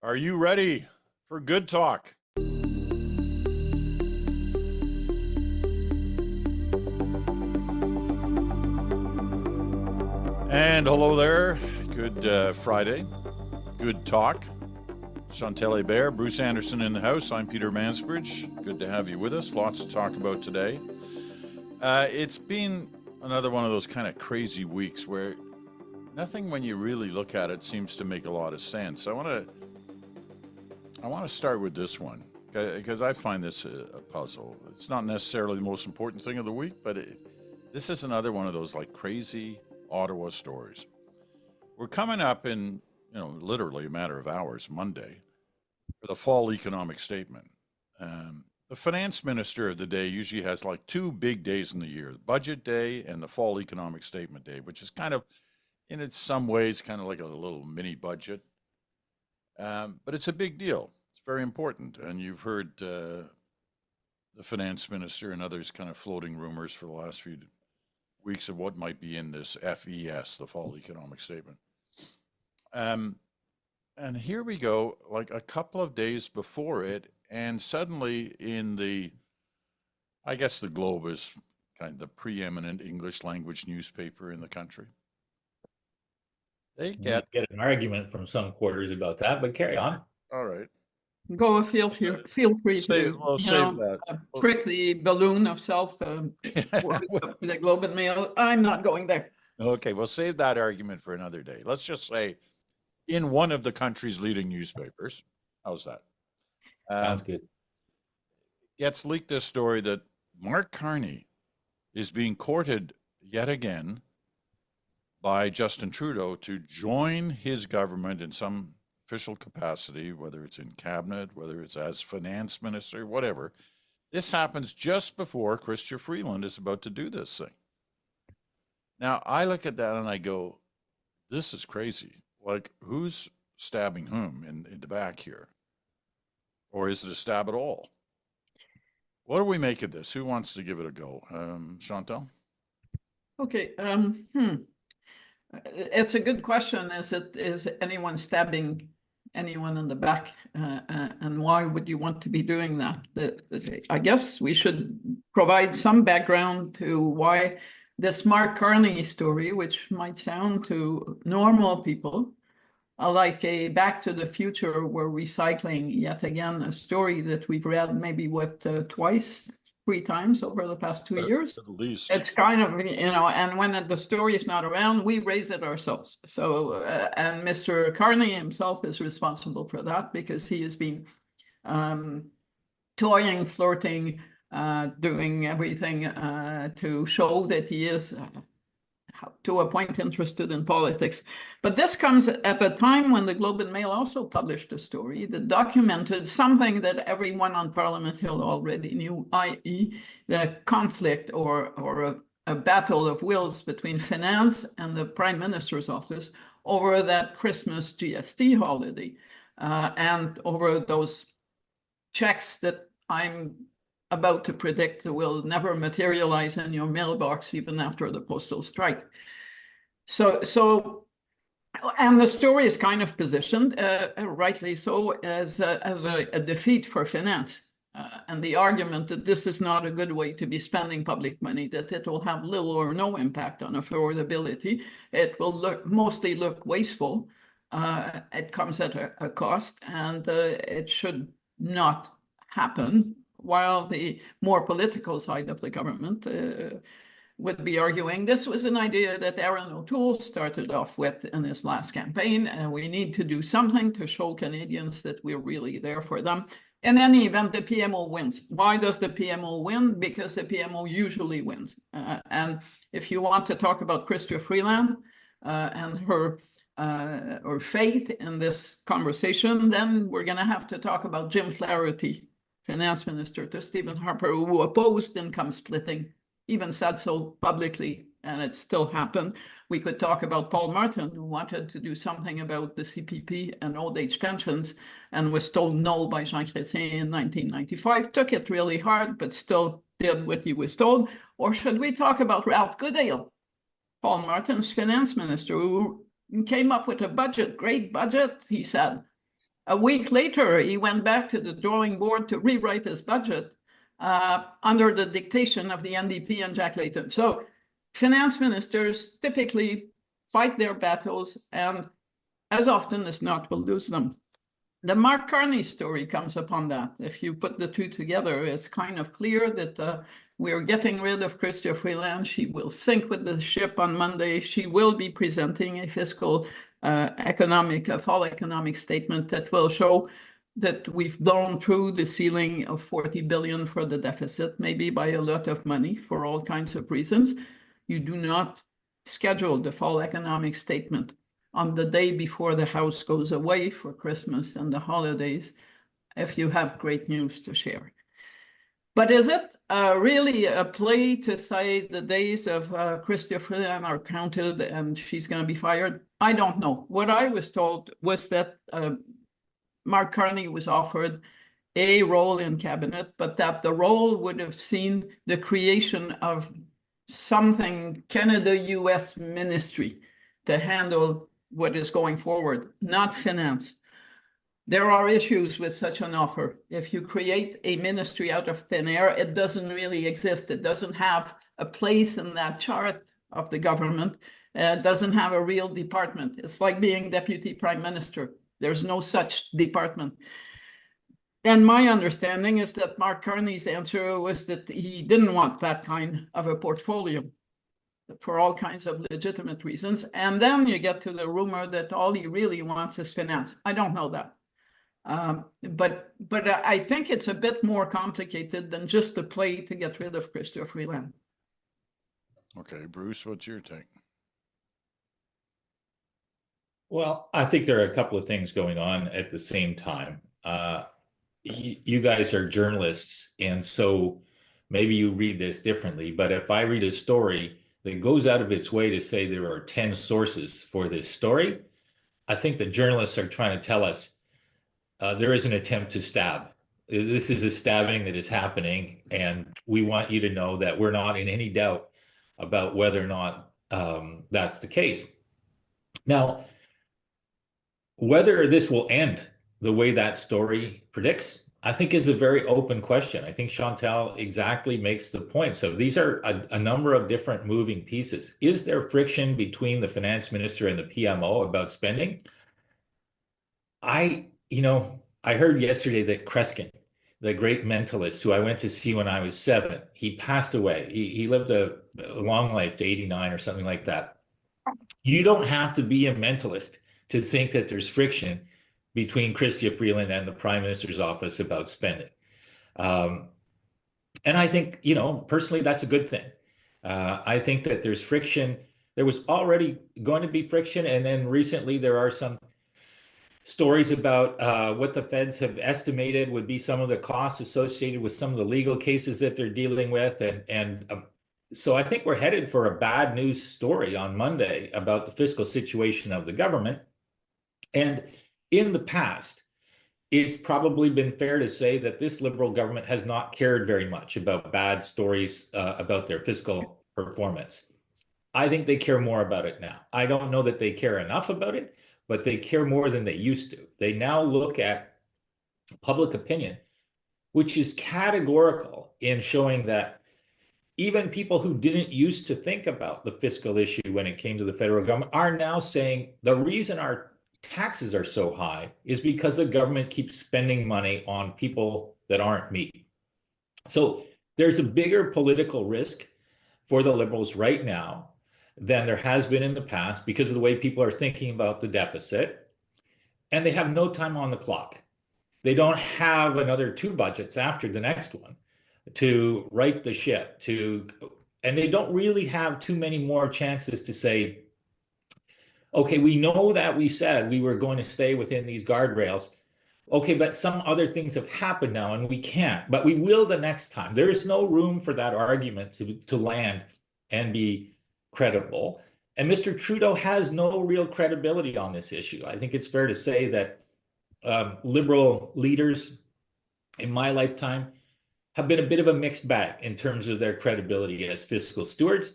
Are you ready for good talk? And hello there. Good Friday. Good talk. Chantal, Hebert, Bruce Anderson in the house. I'm Peter Mansbridge. Good to have you with us. Lots to talk about today. It's been another one of those kind of crazy weeks where nothing, when you really look at it, seems to make a lot of sense. I want to start with this one because I find this a puzzle. It's not necessarily the most important thing of the week, but this is another one of those like crazy Ottawa stories. We're coming up in, literally a matter of hours, Monday, for the fall economic statement. The finance minister of the day usually has like two big days in the year, the budget day and the fall economic statement day, which is kind of, in some ways, kind of like a little mini budget. But it's a big deal. It's very important. And you've heard the finance minister and others kind of floating rumors for the last few weeks of what might be in this FES, the fall economic statement. And here we go, like a couple of days before it, and suddenly I guess the Globe is kind of the preeminent English language newspaper in the country. They get an argument from some quarters about that, but carry on. All right. Feel free to prick the balloon of self the Globe and Mail. I'm not going there. Okay, we'll save that argument for another day. Let's just say in one of the country's leading newspapers. How's that? Sounds good. Gets leaked this story that Mark Carney is being courted yet again by Justin Trudeau to join his government in some official capacity, whether it's in cabinet, whether it's as finance minister, whatever. This happens just before Trudeau-Freeland is about to do this thing. Now, I look at that and I go, this is crazy. Like, who's stabbing whom in the back here? Or is it a stab at all? What do we make of this? Who wants to give it a go? Chantal? Okay. It's a good question. Is anyone stabbing anyone in the back? And why would you want to be doing that? I guess we should provide some background to why this Mark Carney story, which might sound to normal people like a Back to the Future, we're recycling yet again a story that we've read maybe twice, 3 times over the past 2 years. At least. It's kind of, and when the story is not around, we raise it ourselves. So, and Mr. Carney himself is responsible for that because he has been toying, flirting, doing everything to show that he is, to a point, interested in politics. But this comes at a time when the Globe and Mail also published a story that documented something that everyone on Parliament Hill already knew, i.e. the conflict or a battle of wills between finance and the Prime Minister's office over that Christmas GST holiday and over those checks that I'm about to predict will never materialize in your mailbox even after the postal strike. So, and the story is kind of positioned, rightly so, as a defeat for finance. And the argument that this is not a good way to be spending public money, that it will have little or no impact on affordability. It will mostly look wasteful. It comes at a cost, and it should not happen, while the more political side of the government would be arguing this was an idea that Aaron O'Toole started off with in his last campaign, and we need to do something to show Canadians that we're really there for them. In any event, the PMO wins. Why does the PMO win? Because the PMO usually wins. And if you want to talk about Trudeau-Freeland and her faith in this conversation, then we're going to have to talk about Jim Flaherty, finance minister to Stephen Harper, who opposed income splitting, even said so publicly, and it still happened. We could talk about Paul Martin, who wanted to do something about the CPP and old age pensions, and was told no by Jean Chrétien in 1995, took it really hard, but still did what he was told. Or should we talk about Ralph Goodale, Paul Martin's finance minister, who came up with a budget, great budget, he said, A week later, he went back to the drawing board to rewrite his budget under the dictation of the NDP and Jack Layton. So finance ministers typically fight their battles and as often as not will lose them. The Mark Carney story comes upon that. If you put the two together, it's kind of clear that we're getting rid of Trudeau-Freeland. She will sink with the ship on Monday. She will be presenting a fiscal fall economic statement that will show that we've blown through the ceiling of 40 billion for the deficit, maybe by a lot of money for all kinds of reasons. You do not schedule the fall economic statement on the day before the House goes away for Christmas and the holidays if you have great news to share. But is it really a play to say the days of Trudeau-Freeland are counted and she's going to be fired? I don't know. What I was told was that Mark Carney was offered a role in cabinet, but that the role would have seen the creation of something Canada-US ministry to handle what is going forward, not finance. There are issues with such an offer. If you create a ministry out of thin air, it doesn't really exist. It doesn't have a place in that chart of the government. It doesn't have a real department. It's like being deputy prime minister. There's no such department. And my understanding is that Mark Carney's answer was that he didn't want that kind of a portfolio for all kinds of legitimate reasons. And then you get to the rumor that all he really wants is finance. I don't know that. But I think it's a bit more complicated than just a play to get rid of Trudeau-Freeland. Okay, Bruce, what's your take? Well, I think there are a couple of things going on at the same time. You guys are journalists, and so maybe you read this differently, but if I read a story that goes out of its way to say there are 10 sources for this story, I think the journalists are trying to tell us there is an attempt to stab. This is a stabbing that is happening, and we want you to know that we're not in any doubt about whether or not that's the case. Now, whether this will end the way that story predicts, I think is a very open question. I think Chantal exactly makes the point. So these are a number of different moving pieces. Is there friction between the finance minister and the PMO about spending? I heard yesterday that Kreskin, the great mentalist who I went to see when I was 7, he passed away. He lived a long life to 89 or something like that. You don't have to be a mentalist to think that there's friction between Trudeau-Freeland and the Prime Minister's office about spending. And I think, personally, that's a good thing. I think that there's friction. There was already going to be friction. And then recently there are some stories about what the feds have estimated would be some of the costs associated with some of the legal cases that they're dealing with. So I think we're headed for a bad news story on Monday about the fiscal situation of the government. And in the past, it's probably been fair to say that this Liberal government has not cared very much about bad stories about their fiscal performance. I think they care more about it now. I don't know that they care enough about it, but they care more than they used to. They now look at public opinion, which is categorical in showing that even people who didn't used to think about the fiscal issue when it came to the federal government are now saying the reason our taxes are so high is because the government keeps spending money on people that aren't me. So there's a bigger political risk for the Liberals right now than there has been in the past because of the way people are thinking about the deficit. And they have no time on the clock. They don't have another 2 budgets after the next one to right the ship, and they don't really have too many more chances to say, okay, we know that we said we were going to stay within these guardrails. Okay, but some other things have happened now and we can't, but we will the next time. There is no room for that argument to land and be credible. And Mr. Trudeau has no real credibility on this issue. I think it's fair to say that Liberal leaders in my lifetime have been a bit of a mixed bag in terms of their credibility as fiscal stewards.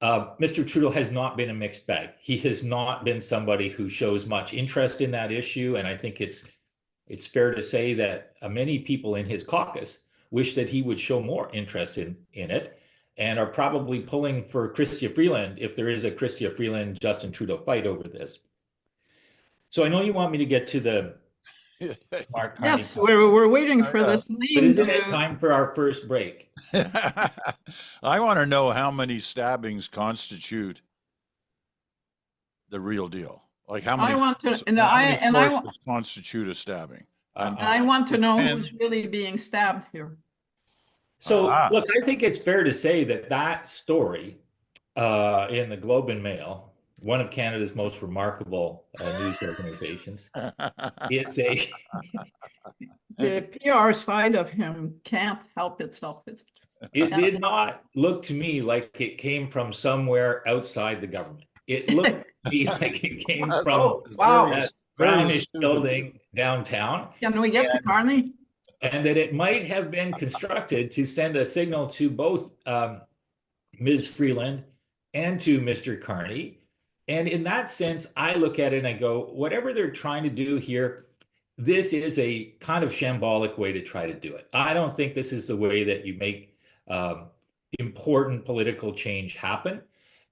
Mr. Trudeau has not been a mixed bag. He has not been somebody who shows much interest in that issue. And I think it's it's fair to say that many people in his caucus wish that he would show more interest in it, and are probably pulling for Chrystia-Freeland if there is a Chrystia-Freeland-Justin Trudeau fight over this. So I know you want me to get to the Mark Carney. Yes, we're waiting for this but name. isn't it time for our first break? I want to know how many stabbings constitute the real deal. Like how many? I want to, constitute a stabbing. I want to know who's really being stabbed here. So, look, I think it's fair to say that that story in the Globe and Mail, one of Canada's most remarkable news organizations, it's a... The PR side of him can't help itself. It did not look to me like it came from somewhere outside the government. It looked to me like it came from that brownish building downtown. Can we get to Carney? And that it might have been constructed to send a signal to both Ms. Freeland and to Mr. Carney. And in that sense, I look at it and I go, whatever they're trying to do here, this is a kind of shambolic way to try to do it. I don't think this is the way that you make important political change happen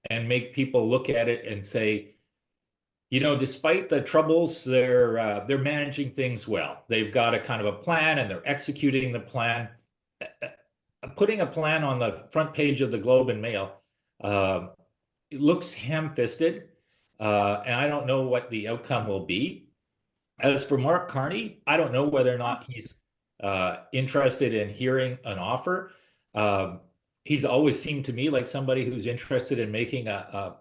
and make people look at it and say, you know, despite the troubles, they're managing things well. They've got a kind of a plan and they're executing the plan. Putting a plan on the front page of the Globe and Mail, it looks ham-fisted, and I don't know what the outcome will be. As for Mark Carney, I don't know whether or not he's interested in hearing an offer. He's always seemed to me like somebody who's interested in making a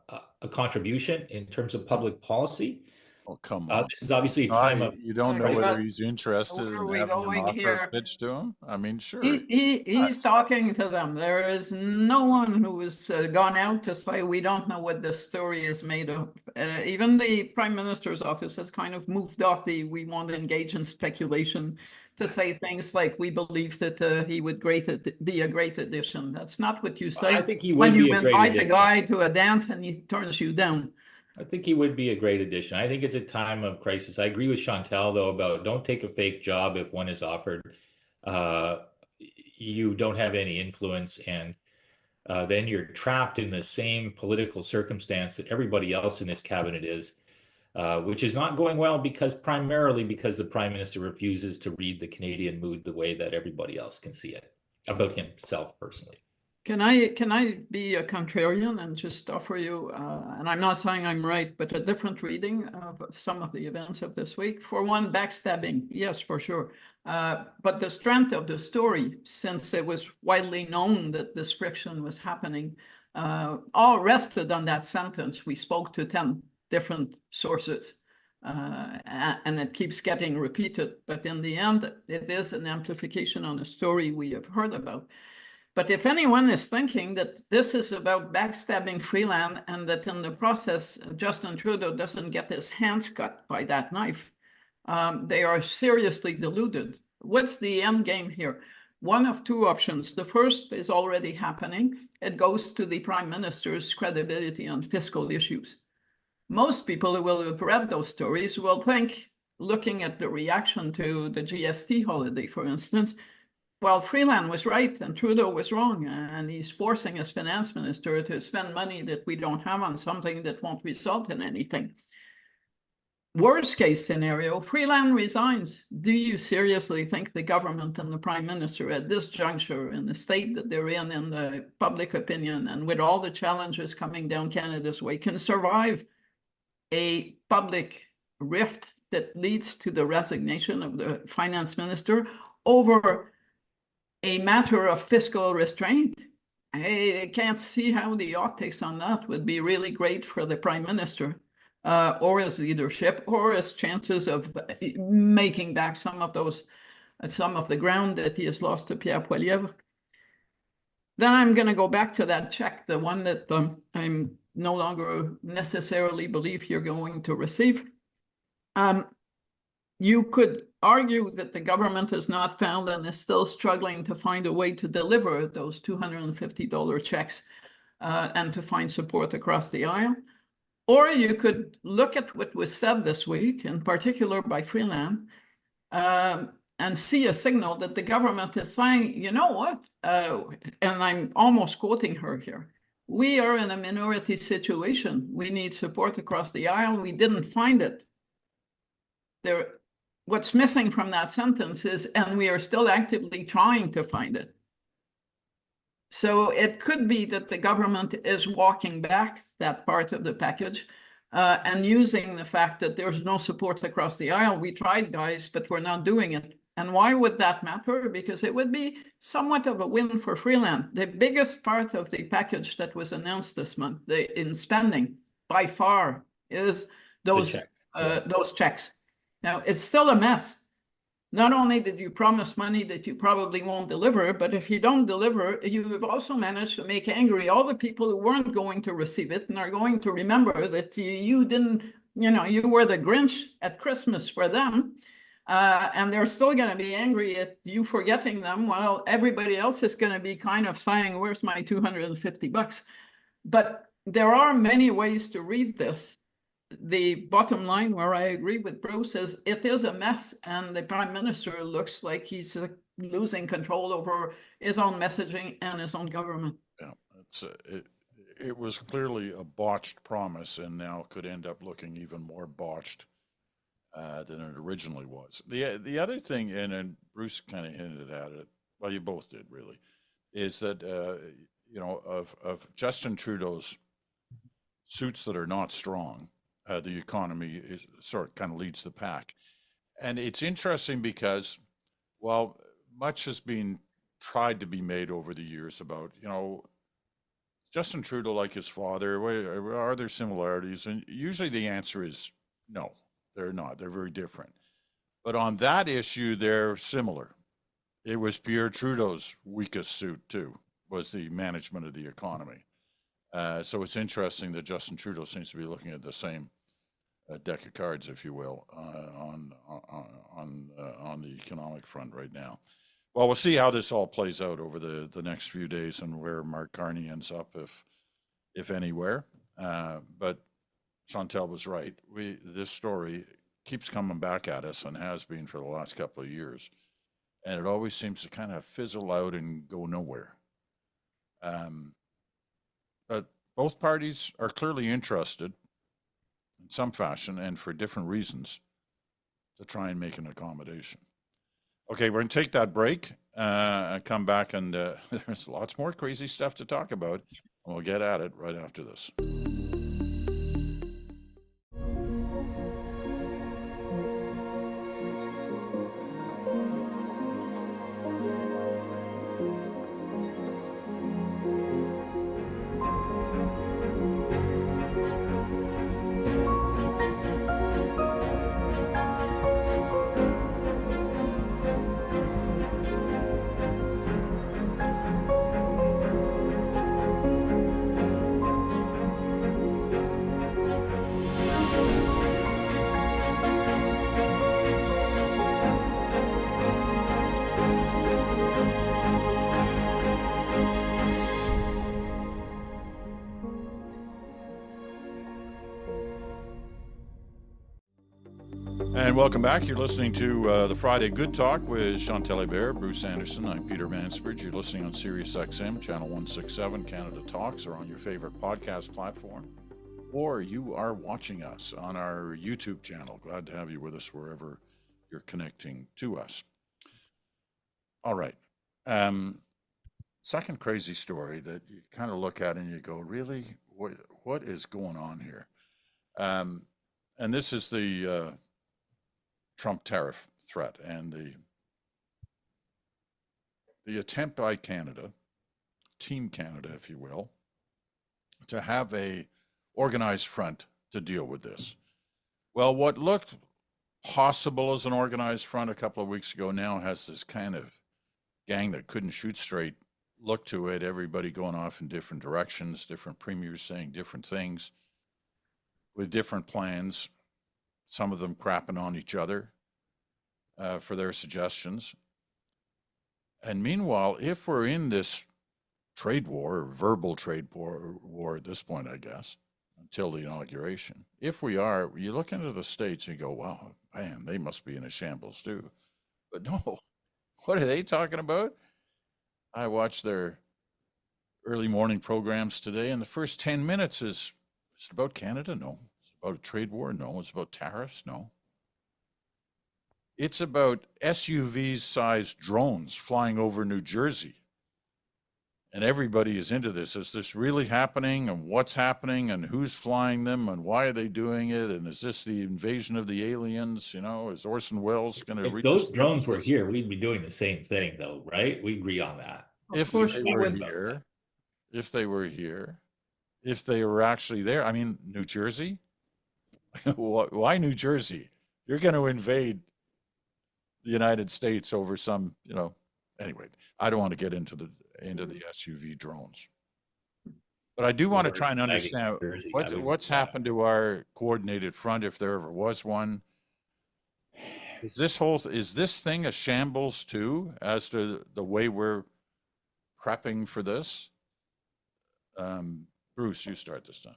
contribution in terms of public policy. Oh, come on. This is obviously a time of... You don't know whether he's interested in having an offer pitched to him? I mean, sure. He's talking to them. There is no one who has gone out to say, we don't know what this story is made of. Even the Prime Minister's office has kind of moved off the we want to engage in speculation to say things like, we believe that he would be a great addition. That's not what you say. I think he would when be you a great invite addition. a guy to a dance and he turns you down. I think he would be a great addition. I think it's a time of crisis. I agree with Chantal, though, about don't take a fake job if one is offered. You don't have any influence, and then you're trapped in the same political circumstance that everybody else in this cabinet is, which is not going well primarily because the Prime Minister refuses to read the Canadian mood the way that everybody else can see it about himself personally. Can I be a contrarian and just offer you, and I'm not saying I'm right, but a different reading of some of the events of this week? For one, backstabbing, yes, for sure. But the strength of the story, since it was widely known that this friction was happening, all rested on that sentence. We spoke to 10 different sources, and it keeps getting repeated. But in the end, it is an amplification on a story we have heard about. But if anyone is thinking that this is about backstabbing Freeland and that in the process, Justin Trudeau doesn't get his hands cut by that knife, they are seriously deluded. What's the end game here? One of two options. The first is already happening. It goes to the Prime Minister's credibility on fiscal issues. Most people who will have read those stories will think, looking at the reaction to the GST holiday, for instance, well, Freeland was right and Trudeau was wrong, and he's forcing his finance minister to spend money that we don't have on something that won't result in anything. Worst case scenario, Freeland resigns. Do you seriously think the government and the Prime Minister at this juncture, in the state that they're in the public opinion, and with all the challenges coming down Canada's way, can survive a public rift that leads to the resignation of the finance minister over a matter of fiscal restraint? I can't see how the optics on that would be really great for the Prime Minister or his leadership or his chances of making back some of the ground that he has lost to Pierre Poilievre. Then I'm going to go back to that check, the one that I'm no longer necessarily believe you're going to receive. You could argue that the government has not found and is still struggling to find a way to deliver those $250 checks and to find support across the aisle. Or you could look at what was said this week, in particular by Freeland, and see a signal that the government is saying, you know what, and I'm almost quoting her here, we are in a minority situation. We need support across the aisle. We didn't find it. What's missing from that sentence is, and we are still actively trying to find it. So it could be that the government is walking back that part of the package and using the fact that there's no support across the aisle. We tried, guys, but we're not doing it. And why would that matter? Because it would be somewhat of a win for Freeland. The biggest part of the package that was announced this month in spending by far is those checks. Now, it's still a mess. Not only did you promise money that you probably won't deliver, but if you don't deliver, you've also managed to make angry all the people who weren't going to receive it and are going to remember that you didn't, you were the Grinch at Christmas for them. And they're still going to be angry at you forgetting them while everybody else is going to be kind of saying, where's my $250? But there are many ways to read this. The bottom line, where I agree with Bruce, is it is a mess, and the Prime Minister looks like he's losing control over his own messaging and his own government. Yeah, it was clearly a botched promise, and now could end up looking even more botched than it originally was. The other thing, and Bruce kind of hinted at it, well, you both did really, is that of Justin Trudeau's suits that are not strong. The economy is kind of leads the pack. And it's interesting because, well, much has been tried to be made over the years about, Justin Trudeau like his father? Are there similarities? And usually the answer is no, they're not. They're very different. But on that issue, they're similar. It was Pierre Trudeau's weakest suit, too, was the management of the economy. So it's interesting that Justin Trudeau seems to be looking at the same deck of cards, if you will, on the economic front right now. Well, we'll see how this all plays out over the next few days and where Mark Carney ends up, if anywhere. But Chantal was right. This story keeps coming back at us and has been for the last couple of years, and it always seems to kind of fizzle out and go nowhere. But both parties are clearly interested in some fashion and for different reasons to try and make an accommodation. Okay, we're going to take that break and come back, and there's lots more crazy stuff to talk about, and we'll get at it right after this. And welcome back. You're listening to the Friday Good Talk with Chantal Hebert, Bruce Anderson. I'm Peter Mansbridge. You're listening on Sirius XM, Channel 167, Canada Talks, or on your favorite podcast platform. Or you are watching us on our YouTube channel. Glad to have you with us wherever you're connecting to us. All right. Second crazy story that you kind of look at and you go, really? What is going on here? And this is the Trump tariff threat and the attempt by Canada, Team Canada, if you will, to have a organized front to deal with this. Well, what looked possible as an organized front a couple of weeks ago now has this kind of gang that couldn't shoot straight look to it, everybody going off in different directions, different premiers saying different things with different plans, some of them crapping on each other for their suggestions. And meanwhile, if we're in this trade war, or verbal trade war at this point, I guess, until the inauguration. If we are, you look into the States and you go, wow, man, they must be in a shambles too. But no, what are they talking about? I watched their early morning programs today, and the first 10 minutes is it about Canada? No. It's about a trade war? No. It's about tariffs? No. It's about SUV-sized drones flying over New Jersey. And everybody is into this. Is this really happening? And what's happening? And who's flying them? And why are they doing it? And is this the invasion of the aliens? You know, is Orson Welles going to If those drones were here, we'd be doing the same thing, though, right? We agree on that. If they were here, if they were here, if they were actually there. I mean, New Jersey? Why New Jersey? You're going to invade the United States over some, you know, anyway, I don't want to get into the SUV drones. But I do want to try and understand what's happened to our coordinated front, if there ever was one. Is this thing a shambles too, as to the way we're prepping for this? Bruce, you start this time.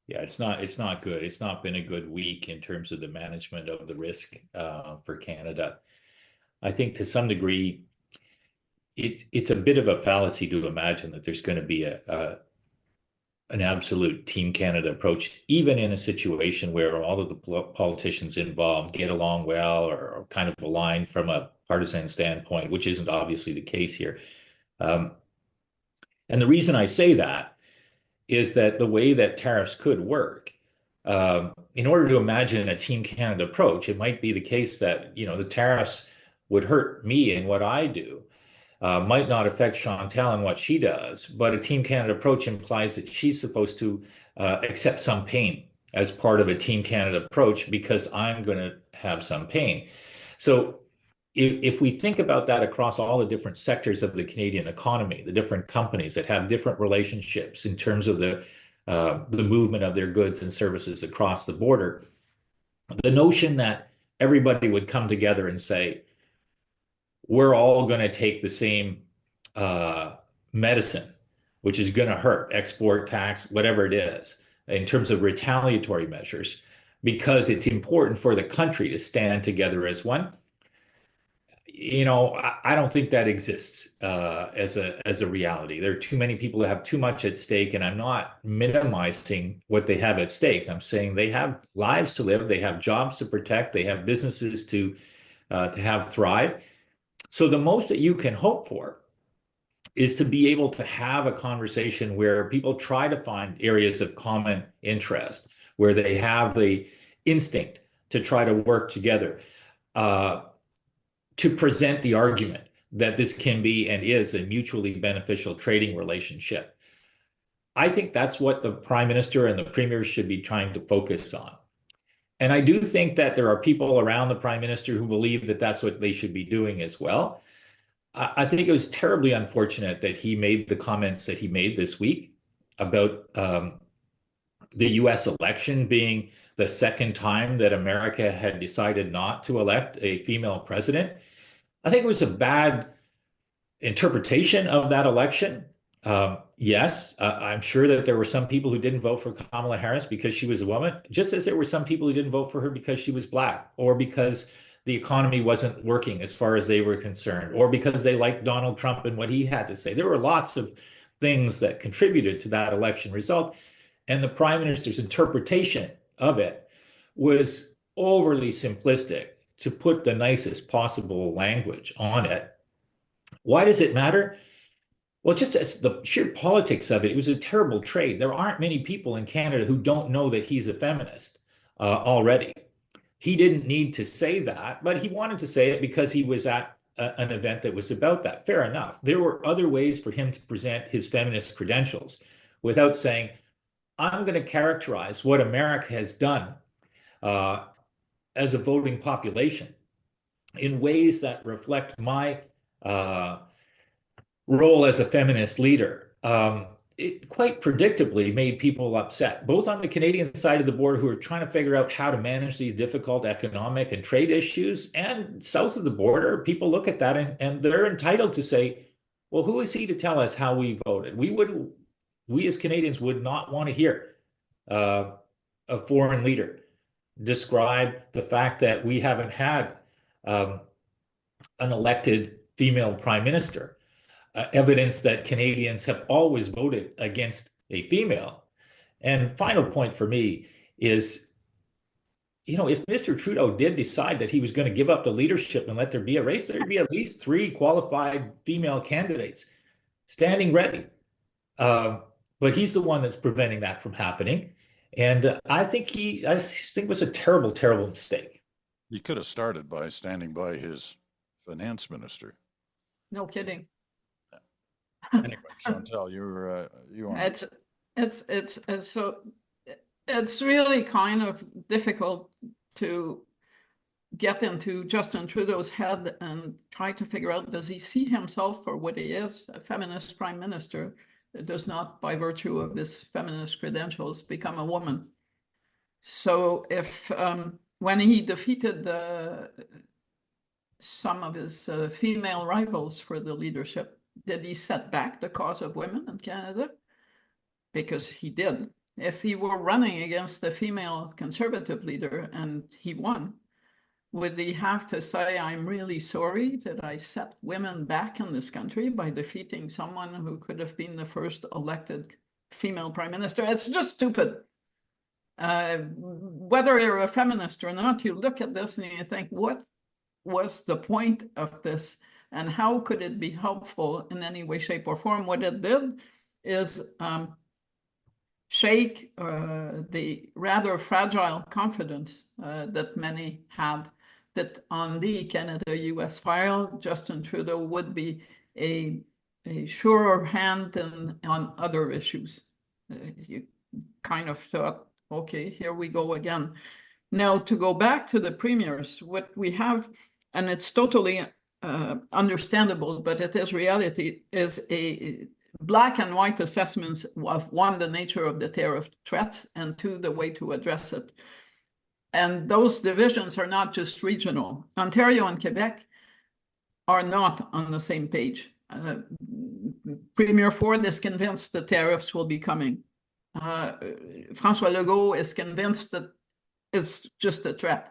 Yeah, it's not good. It's not been a good week in terms of the management of the risk for Canada. I think to some degree, it's a bit of a fallacy to imagine that there's going to be an absolute Team Canada approach, even in a situation where all of the politicians involved get along well or kind of aligned from a partisan standpoint, which isn't obviously the case here. And the reason I say that is that the way that tariffs could work, in order to imagine a Team Canada approach, it might be the case that, you know, the tariffs would hurt me in what I do, might not affect Chantal in what she does, but a Team Canada approach implies that she's supposed to accept some pain as part of a Team Canada approach because I'm going to have some pain. So if we think about that across all the different sectors of the Canadian economy, the different companies that have different relationships in terms of the movement of their goods and services across the border, the notion that everybody would come together and say, we're all going to take the same medicine, which is going to hurt, export tax, whatever it is, in terms of retaliatory measures, because it's important for the country to stand together as one. You know, I don't think that exists as a reality. There are too many people that have too much at stake, and I'm not minimizing what they have at stake. I'm saying they have lives to live, they have jobs to protect, they have businesses to have thrive. So the most that you can hope for is to be able to have a conversation where people try to find areas of common interest, where they have the instinct to try to work together. To present the argument that this can be and is a mutually beneficial trading relationship. I think that's what the Prime Minister and the Premier should be trying to focus on. And I do think that there are people around the Prime Minister who believe that that's what they should be doing as well. I think it was terribly unfortunate that he made the comments that he made this week about the US election being the second time that America had decided not to elect a female president. I think it was a bad interpretation of that election. Yes, I'm sure that there were some people who didn't vote for Kamala Harris because she was a woman, just as there were some people who didn't vote for her because she was Black, or because the economy wasn't working as far as they were concerned, or because they liked Donald Trump and what he had to say. There were lots of things that contributed to that election result. And the Prime Minister's interpretation of it was overly simplistic, to put the nicest possible language on it. Why does it matter? Well, just as the sheer politics of it, it was a terrible trade. There aren't many people in Canada who don't know that he's a feminist already. He didn't need to say that, but he wanted to say it because he was at an event that was about that. Fair enough. There were other ways for him to present his feminist credentials without saying, I'm going to characterize what America has done as a voting population in ways that reflect my role as a feminist leader. It quite predictably made people upset, both on the Canadian side of the border, who are trying to figure out how to manage these difficult economic and trade issues, and south of the border, people look at that and they're entitled to say, well, who is he to tell us how we voted? We as Canadians would not want to hear a foreign leader, describe the fact that we haven't had an elected female prime minister, evidence that Canadians have always voted against a female. And final point for me is, if Mr. Trudeau did decide that he was going to give up the leadership and let there be a race, there'd be at least 3 qualified female candidates standing ready. But he's the one that's preventing that from happening. And I think it was a terrible, terrible mistake. He could have started by standing by his finance minister. No kidding. Anyway, Chantal, you want it's really kind of difficult to get into Justin Trudeau's head and try to figure out, does he see himself for what he is, a feminist prime minister that does not, by virtue of his feminist credentials, become a woman? So if when he defeated some of his female rivals for the leadership, did he set back the cause of women in Canada? Because he did. If he were running against a female conservative leader and he won, would he have to say, I'm really sorry that I set women back in this country by defeating someone who could have been the first elected female prime minister? It's just stupid. Whether you're a feminist or not, you look at this and you think, what was the point of this? And how could it be helpful in any way, shape, or form? What it did is shake the rather fragile confidence that many had that on the Canada-US file, Justin Trudeau would be a surer hand on other issues. You kind of thought, okay, here we go again. Now, to go back to the premiers, what we have, and it's totally understandable, but it is reality, is a black and white assessments of, 1, the nature of the tariff threat, and 2, the way to address it. And those divisions are not just regional. Ontario and Quebec are not on the same page. Premier Ford is convinced the tariffs will be coming. François Legault is convinced that it's just a threat.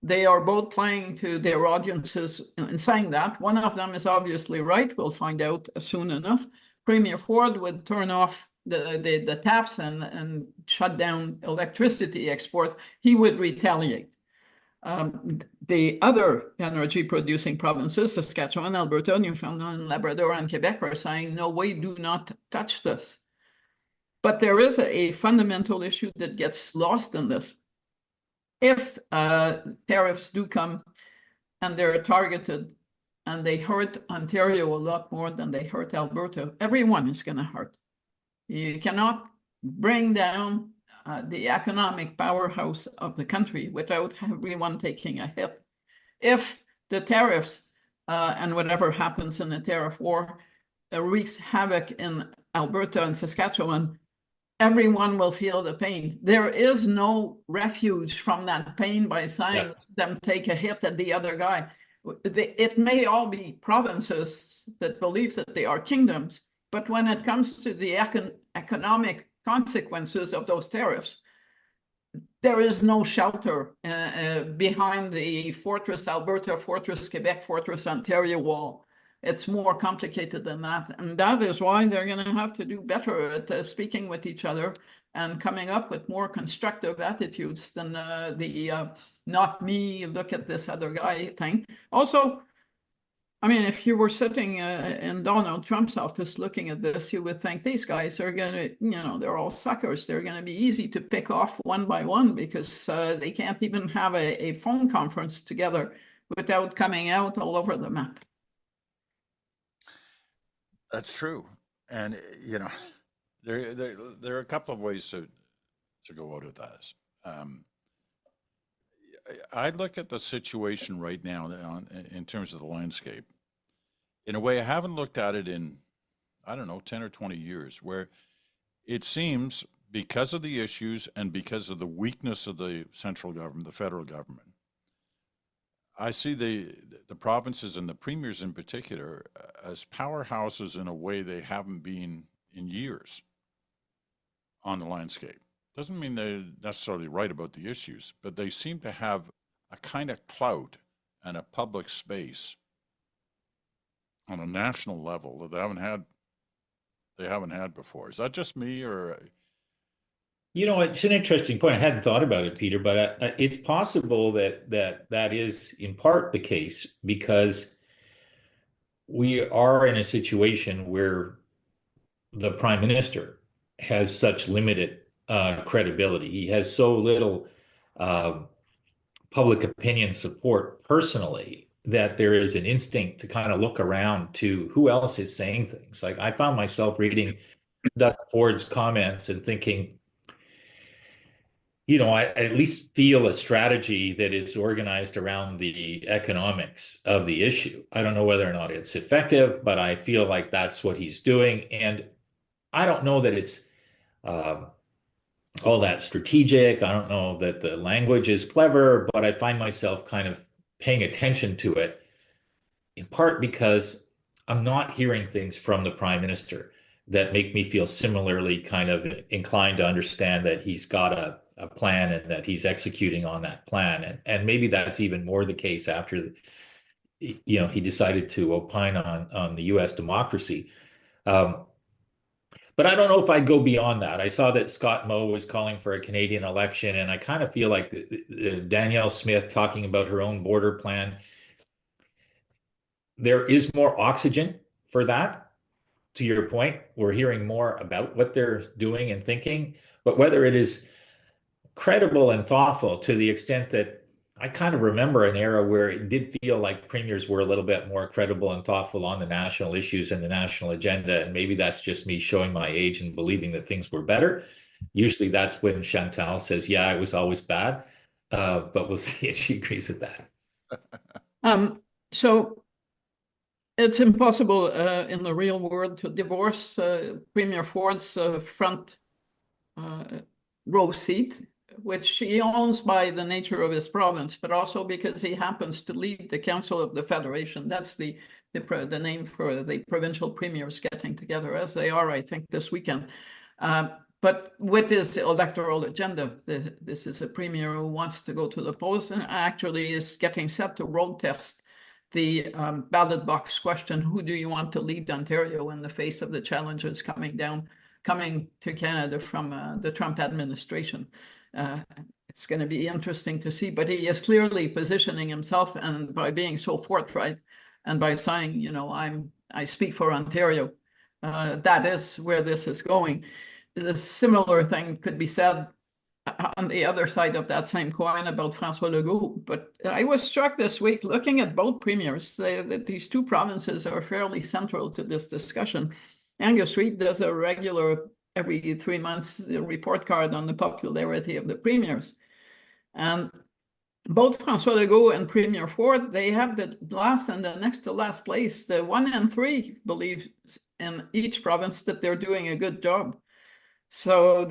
They are both playing to their audiences in saying that. One of them is obviously right. We'll find out soon enough. Premier Ford would turn off the taps and shut down electricity exports. He would retaliate. The other energy producing provinces, Saskatchewan, Alberta, Newfoundland, Labrador, and Quebec, are saying, no way, do not touch this. But there is a fundamental issue that gets lost in this. If tariffs do come and they're targeted and they hurt Ontario a lot more than they hurt Alberta, everyone is going to hurt. You cannot bring down the economic powerhouse of the country without everyone taking a hit. If the tariffs and whatever happens in the tariff war wreaks havoc in Alberta and Saskatchewan, everyone will feel the pain. There is no refuge from that pain by saying them take a hit at the other guy. It may all be provinces that believe that they are kingdoms, but when it comes to the economic consequences of those tariffs, there is no shelter behind the Fortress Alberta, Fortress Quebec, Fortress Ontario wall. It's more complicated than that. And that is why they're going to have to do better at speaking with each other and coming up with more constructive attitudes than the not me, look at this other guy thing. Also, I mean, if you were sitting in Donald Trump's office looking at this, you would think these guys are going to, they're all suckers. They're going to be easy to pick off one by one because they can't even have a phone conference together without coming out all over the map. That's true. And, there are a couple of ways to go out of this. I look at the situation right now in terms of the landscape in a way I haven't looked at it in, 10 or 20 years, where it seems because of the issues and because of the weakness of the central government, the federal government, I see the provinces and the premiers in particular as powerhouses in a way they haven't been in years on the landscape. Doesn't mean they're necessarily right about the issues, but they seem to have a kind of clout and a public space on a national level that they haven't had before. Is that just me, or It's an interesting point. I hadn't thought about it, Peter, but it's possible that is in part the case because we are in a situation where the prime minister has such limited credibility. He has so little uh, public opinion support personally that there is an instinct to kind of look around to who else is saying things. Like I found myself reading Doug Ford's comments and thinking, I at least feel a strategy that is organized around the economics of the issue. I don't know whether or not it's effective, but I feel like that's what he's doing. And I don't know that it's um, all that strategic. I don't know that the language is clever, but I find myself kind of paying attention to it, in part because I'm not hearing things from the prime minister that make me feel similarly kind of inclined to understand that he's got a plan and that he's executing on that plan. And maybe that's even more the case after, he decided to opine on the US democracy. Um, but I don't know if I go beyond that. I saw that Scott Moe was calling for a Canadian election, and I kind of feel like Danielle Smith talking about her own border plan. There is more oxygen for that. To your point, we're hearing more about what they're doing and thinking, but whether it is credible and thoughtful to the extent that I kind of remember an era where it did feel like premiers were a little bit more credible and thoughtful on the national issues and the national agenda. And maybe that's just me showing my age and believing that things were better. Usually that's when Chantal says, yeah, it was always bad. But we'll see if she agrees with that. So it's impossible in the real world to divorce Premier Ford's front row seat, which he owns by the nature of his province, but also because he happens to lead the Council of the Federation. That's the name for the provincial premiers getting together, as they are, I think, this weekend. But with his electoral agenda, this is a premier who wants to go to the polls and actually is getting set to road test the ballot box question: who do you want to lead Ontario in the face of the challenges coming to Canada from the Trump administration? It's going to be interesting to see, but he is clearly positioning himself, and by being so forthright and by saying, I speak for Ontario, that is where this is going. A similar thing could be said on the other side of that same coin about François Legault. But I was struck this week looking at both premiers that these two provinces are fairly central to this discussion. Angus Reid does a regular, every 3 months, report card on the popularity of the premiers. And both François Legault and Premier Ford, they have the last and the next to last place. The 1 and 3 believe in each province that they're doing a good job. So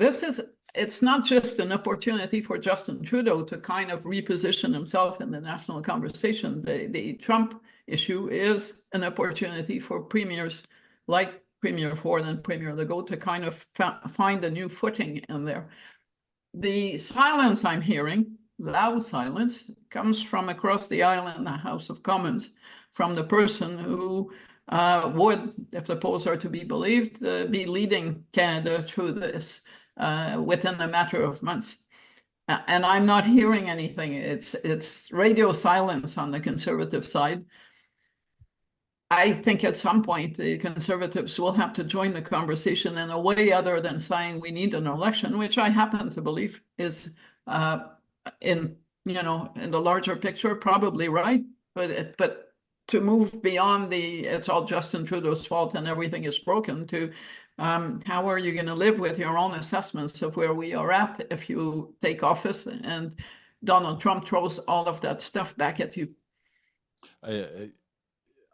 it's not just an opportunity for Justin Trudeau to kind of reposition himself in the national conversation. The Trump issue is an opportunity for premiers like Premier Ford and Premier Legault to kind of find a new footing in there. The silence I'm hearing, loud silence, comes from across the aisle in the House of Commons, from the person who would, if the polls are to be believed, be leading Canada through this within a matter of months. And I'm not hearing anything. It's radio silence on the Conservative side. I think at some point the Conservatives will have to join the conversation in a way other than saying we need an election, which I happen to believe is in the larger picture probably right, but to move beyond it's all Justin Trudeau's fault and everything is broken to how are you going to live with your own assessments of where we are at if you take office and Donald Trump throws all of that stuff back at you?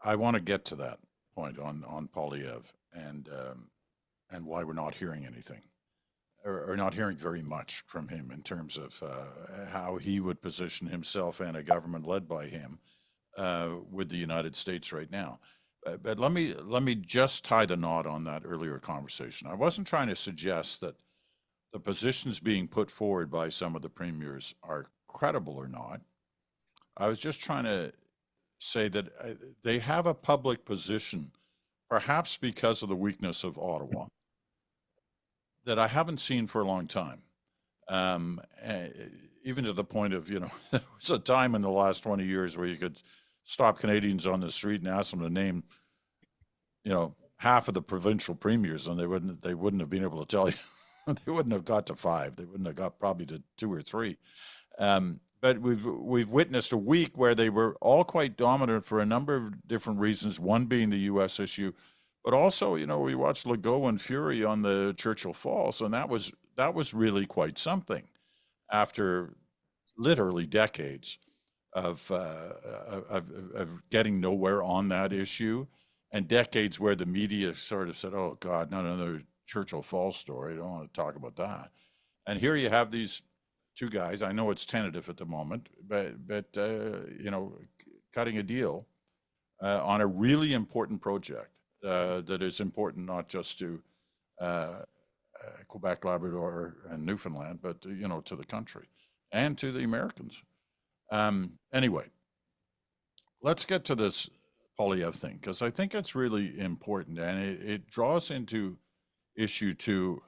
I want to get to that point on Poilievre and why we're not hearing anything or not hearing very much from him in terms of how he would position himself and a government led by him with the United States right now. But let me just tie the knot on that earlier conversation. I wasn't trying to suggest that the positions being put forward by some of the premiers are credible or not. I was just trying to say that they have a public position, perhaps because of the weakness of Ottawa, that I haven't seen for a long time. Even to the point of, there was a time in the last 20 years where you could stop Canadians on the street and ask them to name, half of the provincial premiers, and they wouldn't have been able to tell you. They wouldn't have got to five. They wouldn't have got probably to two or three. But we've witnessed a week where they were all quite dominant for a number of different reasons. One being the U.S. issue, but also, we watched Legault and Fury on the Churchill Falls, and that was really quite something. After literally decades of getting nowhere on that issue, and decades where the media sort of said, "Oh God, not another Churchill Falls story. I don't want to talk about that." And here you have these two guys. I know it's tentative at the moment, but cutting a deal on a really important project that is important not just to Quebec, Labrador, and Newfoundland, but to the country and to the Americans. Anyway, let's get to this Poilievre thing, because I think it's really important, and it draws into issue two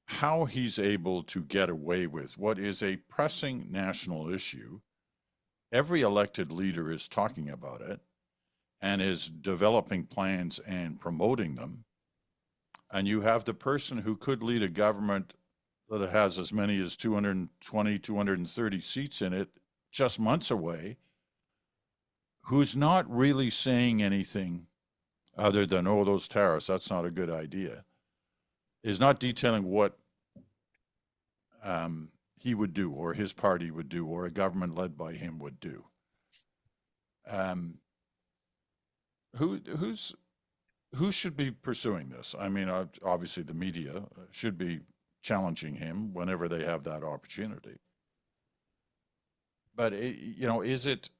how he's able to get away with what is a pressing national issue. Every elected leader is talking about it and is developing plans and promoting them. And you have the person who could lead a government that has as many as 220, 230 seats in it just months away, who's not really saying anything other than, "Oh, those tariffs, that's not a good idea," is not detailing what he would do, or his party would do, or a government led by him would do. Who should be pursuing this? I mean, obviously the media should be challenging him whenever they have that opportunity. But is it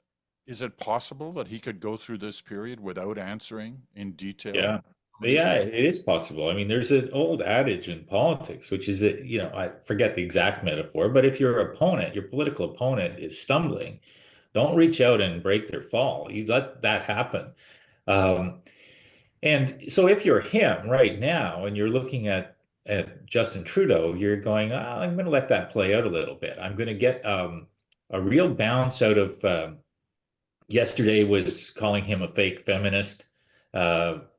possible that he could go through this period without answering in detail? Yeah. Yeah, it is possible. I mean, there's an old adage in politics, which is that, I forget the exact metaphor, but if your opponent, your political opponent is stumbling, don't reach out and break their fall. You let that happen. And so if you're him right now and you're looking at Justin Trudeau, you're going, I'm going to let that play out a little bit. I'm going to get a real bounce out of yesterday was calling him a fake feminist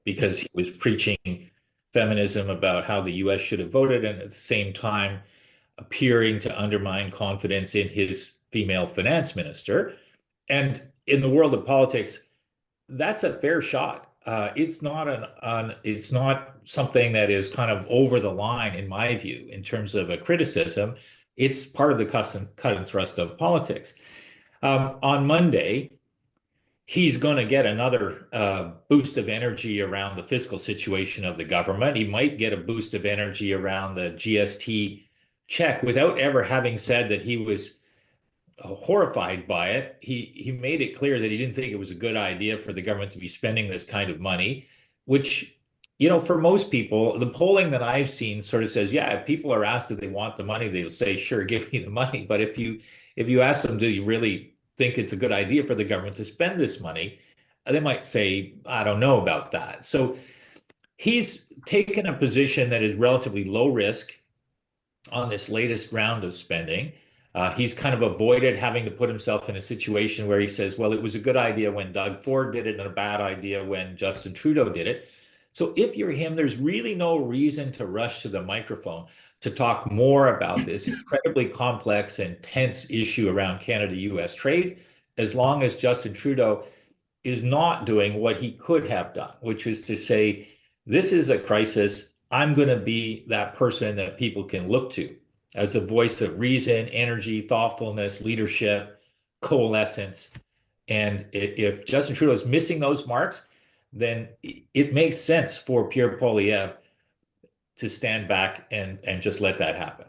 because he was preaching feminism about how the U.S. should have voted, and at the same time appearing to undermine confidence in his female finance minister. And in the world of politics, that's a fair shot. It's not something that is kind of over the line, in my view, in terms of a criticism. It's part of the cut and thrust of politics. On Monday, he's going to get another boost of energy around the fiscal situation of the government. He might get a boost of energy around the GST check without ever having said that he was horrified by it. He made it clear that he didn't think it was a good idea for the government to be spending this kind of money, which, for most people, the polling that I've seen sort of says, yeah, if people are asked if they want the money, they'll say, sure, give me the money. But if you ask them, do you really think it's a good idea for the government to spend this money, they might say, I don't know about that. So he's taken a position that is relatively low risk on this latest round of spending. He's kind of avoided having to put himself in a situation where he says, well, it was a good idea when Doug Ford did it and a bad idea when Justin Trudeau did it. So if you're him, there's really no reason to rush to the microphone to talk more about this incredibly complex and tense issue around Canada-US trade, as long as Justin Trudeau is not doing what he could have done, which is to say, this is a crisis. I'm going to be that person that people can look to as a voice of reason, energy, thoughtfulness, leadership, coalescence. And if Justin Trudeau is missing those marks, then it makes sense for Pierre Poilievre to stand back and just let that happen.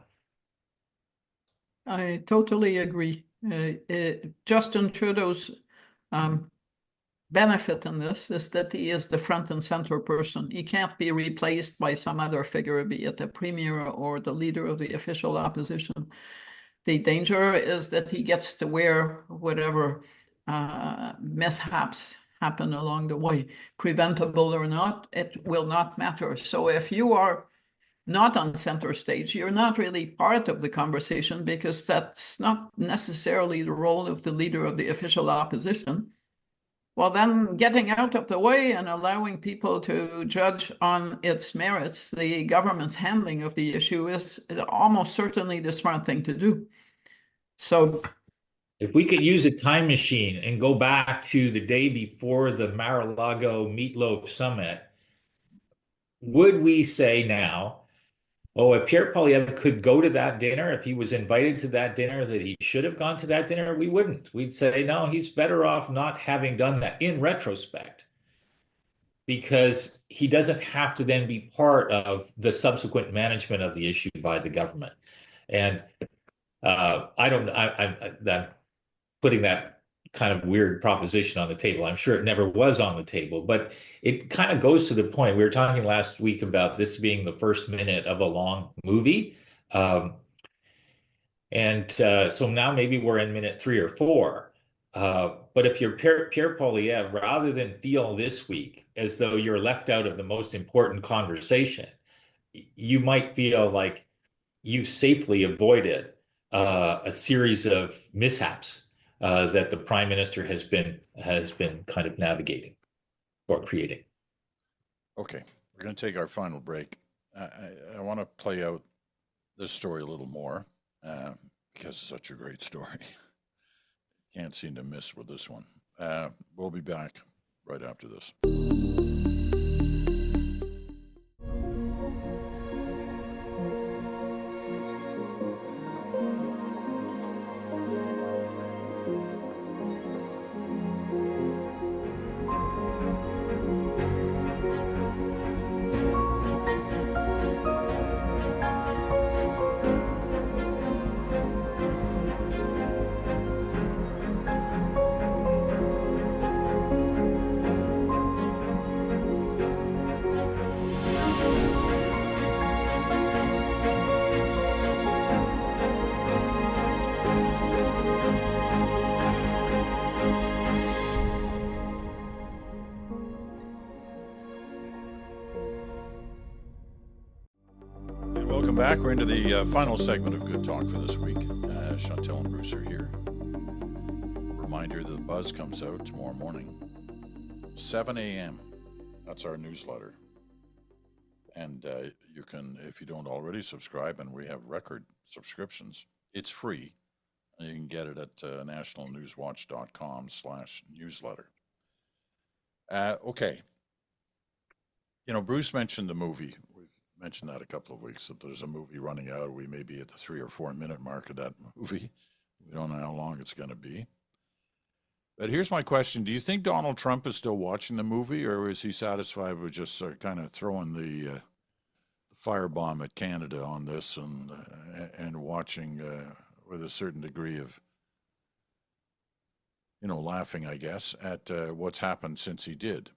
I totally agree. Justin Trudeau's benefit in this is that he is the front and center person. He can't be replaced by some other figure, be it the premier or the leader of the official opposition. The danger is that he gets to wear whatever mishaps happen along the way. Preventable or not, it will not matter. So if you are not on center stage, you're not really part of the conversation, because that's not necessarily the role of the leader of the official opposition. Well, then getting out of the way and allowing people to judge on its merits, the government's handling of the issue, is almost certainly the smart thing to do. So if we could use a time machine and go back to the day before the Mar-a-Lago Meatloaf Summit, would we say now, oh, if Pierre Poilievre could go to that dinner, if he was invited to that dinner, that he should have gone to that dinner? We wouldn't. We'd say, no, he's better off not having done that in retrospect, because he doesn't have to then be part of the subsequent management of the issue by the government. And I'm putting that kind of weird proposition on the table. I'm sure it never was on the table, but it kind of goes to the point. We were talking last week about this being the first minute of a long movie. So now maybe we're in minute 3 or 4. But if you're Pierre Poilievre, rather than feel this week as though you're left out of the most important conversation, you might feel like you've safely avoided a series of mishaps that the prime minister has been kind of navigating or creating. Okay, we're going to take our final break. I want to play out this story a little more because it's such a great story. Can't seem to miss with this one. We'll be back right after this. Welcome back. We're into the final segment of Good Talk for this week. Chantal and Bruce are here. Reminder that the Buzz comes out tomorrow morning, 7 a.m. That's our newsletter. And you can, if you don't already subscribe, and we have record subscriptions, it's free. And you can get it at nationalnewswatch.com/newsletter. Okay. You know, Bruce mentioned the movie. Mentioned that a couple of weeks, that there's a movie running out. We may be at the 3 or 4 minute mark of that movie. We don't know how long it's going to be. But here's my question. Do you think Donald Trump is still watching the movie, or is he satisfied with just kind of throwing the firebomb at Canada on this and watching with a certain degree of, you know, laughing, I guess, at what's happened since he did?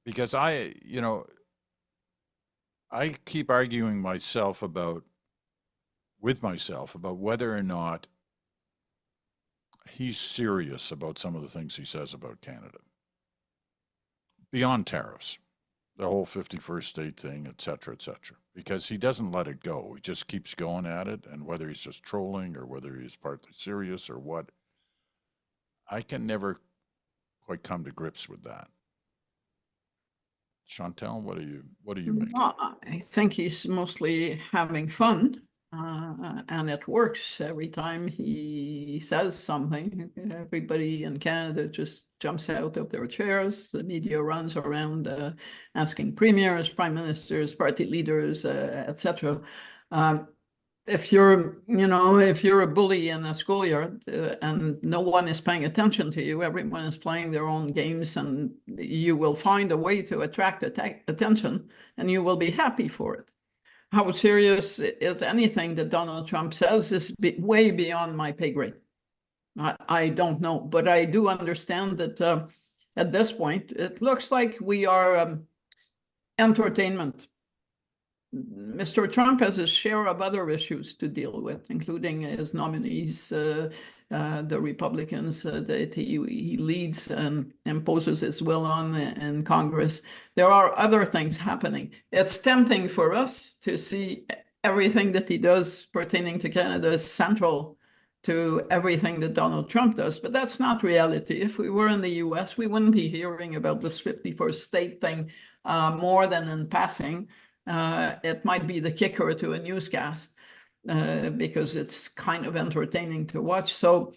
Because I keep arguing with myself about whether or not he's serious about some of the things he says about Canada. Beyond tariffs, the whole 51st state thing, et cetera, because he doesn't let it go. He just keeps going at it, and whether he's just trolling or whether he's partly serious or what, I can never quite come to grips with that. Chantal, what do you make? Well, I think he's mostly having fun, and it works. Every time he says something, everybody in Canada just jumps out of their chairs. The media runs around asking premiers, prime ministers, party leaders, etc. If you're a bully in a schoolyard and no one is paying attention to you, everyone is playing their own games, and you will find a way to attract attention, and you will be happy for it. How serious is anything that Donald Trump says is way beyond my pay grade. I don't know, but I do understand that at this point, it looks like we are entertainment. Mr. Trump has a share of other issues to deal with, including his nominees, the Republicans that he leads and imposes his will on in Congress. There are other things happening. It's tempting for us to see everything that he does pertaining to Canada as central to everything that Donald Trump does, but that's not reality. If we were in the US, we wouldn't be hearing about this 51st state thing more than in passing. It might be the kicker to a newscast because it's kind of entertaining to watch. So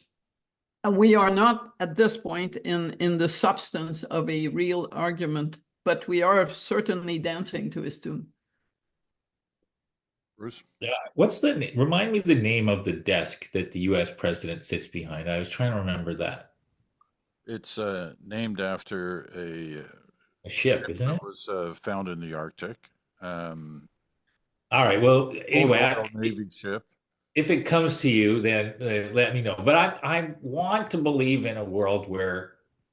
we are not at this point in the substance of a real argument, but we are certainly dancing to his tune. Bruce? Yeah. Remind me the name of the desk that the US president sits behind. I was trying to remember that. It's named after a ship, isn't it? That was found in the Arctic. All right. Well, anyway, Navy ship. If it comes to you, then let me know. But I want to believe in a world where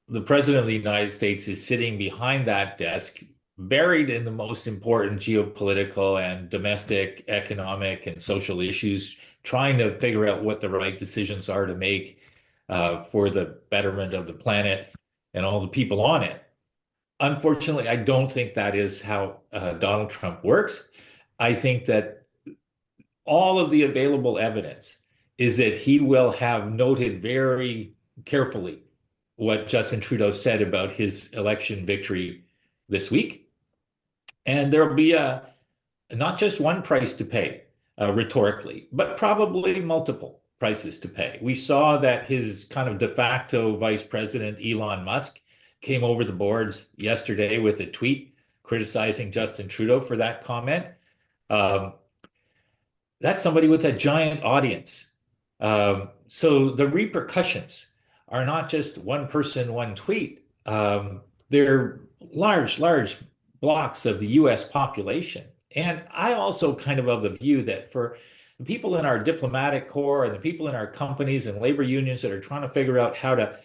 the president of the United States is sitting behind that desk, buried in the most important geopolitical and domestic, economic, and social issues, trying to figure out what the right decisions are to make for the betterment of the planet and all the people on it. Unfortunately, I don't think that is how Donald Trump works. I think that all of the available evidence is that he will have noted very carefully what Justin Trudeau said about his election victory this week. And there'll be not just one price to pay rhetorically, but probably multiple prices to pay. We saw that his kind of de facto vice president, Elon Musk, came over the boards yesterday with a tweet criticizing Justin Trudeau for that comment. That's somebody with a giant audience. So the repercussions are not just one person, one tweet. They're large blocks of the US population. And I also kind of the view that for the people in our diplomatic corps and the people in our companies and labor unions that are trying to figure out how to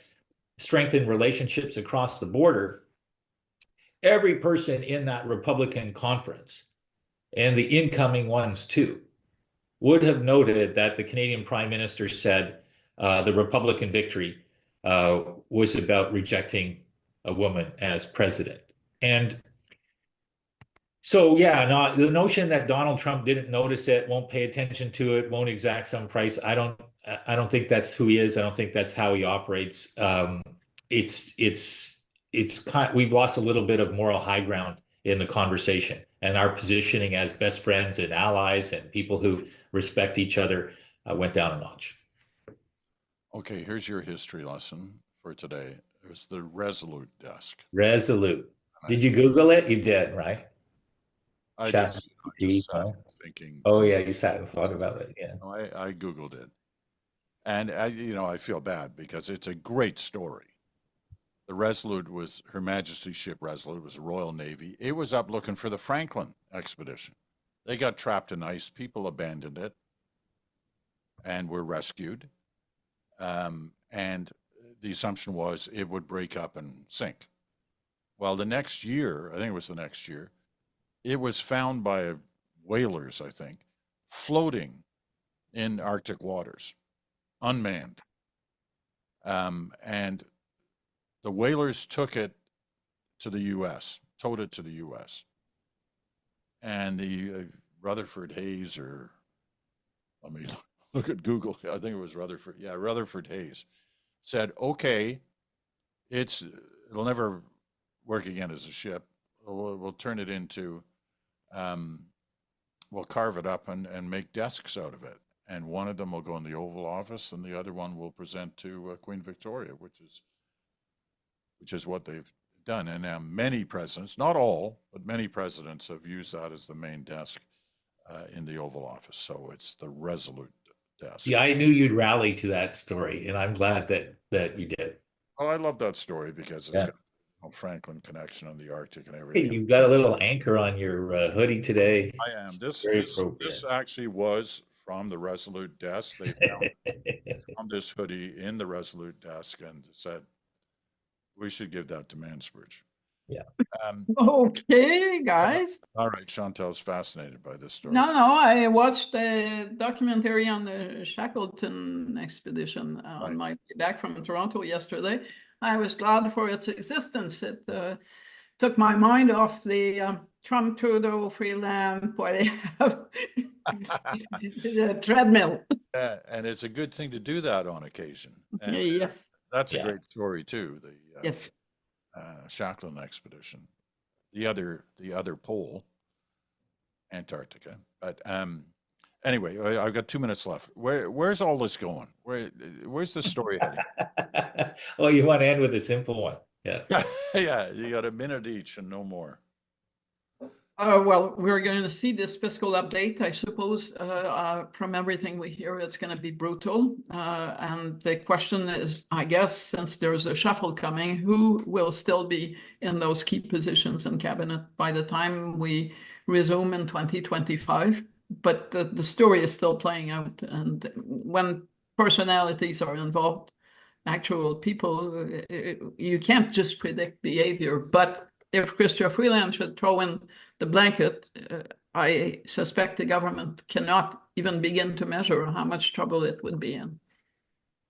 strengthen relationships across the border, every person in that Republican conference, and the incoming ones too, would have noted that the Canadian Prime Minister said the Republican victory was about rejecting a woman as president. And so, yeah, the notion that Donald Trump didn't notice it, won't pay attention to it, won't exact some price, I don't think that's who he is. I don't think that's how he operates. We've lost a little bit of moral high ground in the conversation, and our positioning as best friends and allies and people who respect each other went down a notch. Okay, here's your history lesson for today. It was the Resolute desk. Resolute. Did you Google it? You did, right? I just sat thinking. Oh yeah, you sat and thought about it. Yeah. I Googled it, and I feel bad because it's a great story. The Resolute was Her Majesty's ship Resolute, was Royal Navy. It was up looking for the Franklin expedition. They got trapped in ice. People abandoned it and were rescued. And the assumption was it would break up and sink. Well, the next year, I think it was the next year, it was found by whalers, I think, floating in Arctic waters, unmanned. And the whalers took it to the U.S., towed it to the U.S. And the Rutherford Hayes, or let me look at Google, I think it was Rutherford. Yeah, Rutherford Hayes said, okay, it'll never work again as a ship. We'll turn it into, we'll carve it up and make desks out of it. And one of them will go in the Oval Office, and the other one will present to Queen Victoria, which is what they've done. And many presidents, not all, but many presidents have used that as the main desk in the Oval Office. So it's the Resolute desk. Yeah, I knew you'd rally to that story, and I'm glad that you did. Oh, I love that story because it's got a Franklin connection on the Arctic and everything. Hey, you've got a little anchor on your hoodie today. I am. This actually was from the Resolute desk. They found this hoodie in the Resolute desk and said, we should give that to Mansbridge. Yeah. Okay, guys. All right, Chantal's fascinated by this story. No, I watched a documentary on the Shackleton expedition on my way back from Toronto yesterday. I was glad for its existence. It took my mind off the Trump, Trudeau-Freeland, the treadmill. And it's a good thing to do that on occasion. And yes. That's a great story too. The yes. Shackleton expedition, the other pole, Antarctica. But anyway, I've got 2 minutes left. Where's all this going? Where's the story heading? Oh, you want to end with a simple one? Yeah. Yeah, you got a minute each and no more. Well, we're going to see this fiscal update, I suppose. From everything we hear, it's going to be brutal. And the question is, I guess, since there's a shuffle coming, who will still be in those key positions in cabinet by the time we resume in 2025? But the story is still playing out. And when personalities are involved, actual people, you can't just predict behavior. But if Trudeau-Freeland should throw in the blanket, I suspect the government cannot even begin to measure how much trouble it would be in.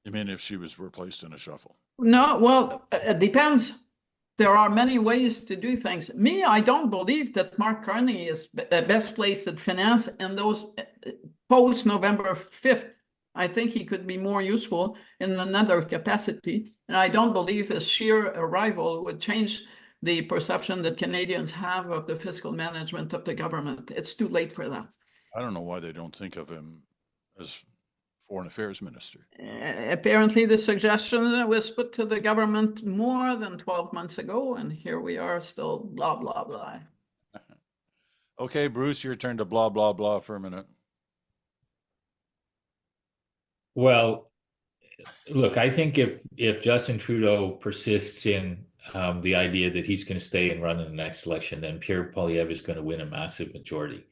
You mean if she was replaced in a shuffle? No, well, it depends. There are many ways to do things. I don't believe that Mark Carney is best placed at finance in those post-November 5th. I think he could be more useful in another capacity. And I don't believe his sheer arrival would change the perception that Canadians have of the fiscal management of the government. It's too late for that. I don't know why they don't think of him as Foreign Affairs Minister. Apparently the suggestion was put to the government more than 12 months ago, and here we are still blah, blah, blah. Okay, Bruce, your turn to blah, blah, blah for a minute. Well, look, I think if Justin Trudeau persists in the idea that he's going to stay and run in the next election, then Pierre Poilievre is going to win a massive majority.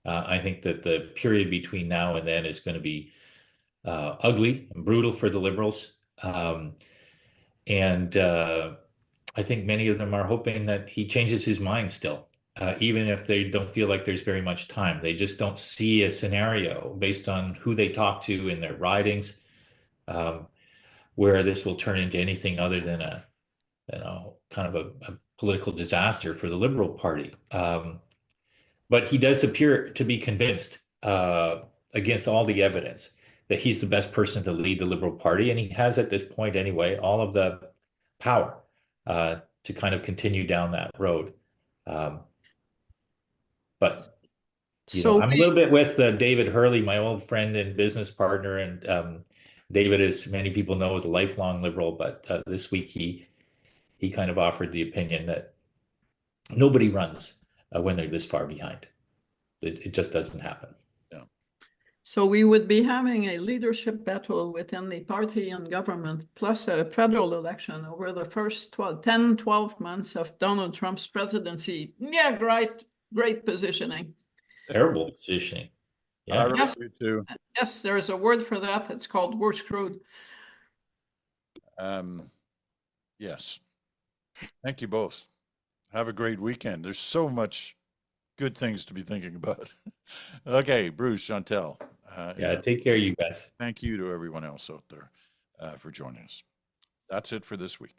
I think that the period between now and then is going to be ugly and brutal for the Liberals. And I think many of them are hoping that he changes his mind still, even if they don't feel like there's very much time. They just don't see a scenario based on who they talk to in their ridings where this will turn into anything other than a kind of a political disaster for the Liberal Party. But he does appear to be convinced, against all the evidence, that he's the best person to lead the Liberal Party. And he has, at this point anyway, all of the power to kind of continue down that road. But I'm a little bit with David Hurley, my old friend and business partner. And David, as many people know, is a lifelong Liberal. But this week he kind of offered the opinion that nobody runs when they're this far behind. It just doesn't happen. Yeah. So we would be having a leadership battle within the party and government, plus a federal election over the first 12 months of Donald Trump's presidency. Yeah, great positioning. Terrible positioning. Yeah. I really do too. Yes, there's a word for that. It's called we're screwed. Yes. Thank you both. Have a great weekend. There's so much good things to be thinking about. Okay, Bruce, Chantal. Take care, you guys. Thank you to everyone else out there for joining us. That's it for this week.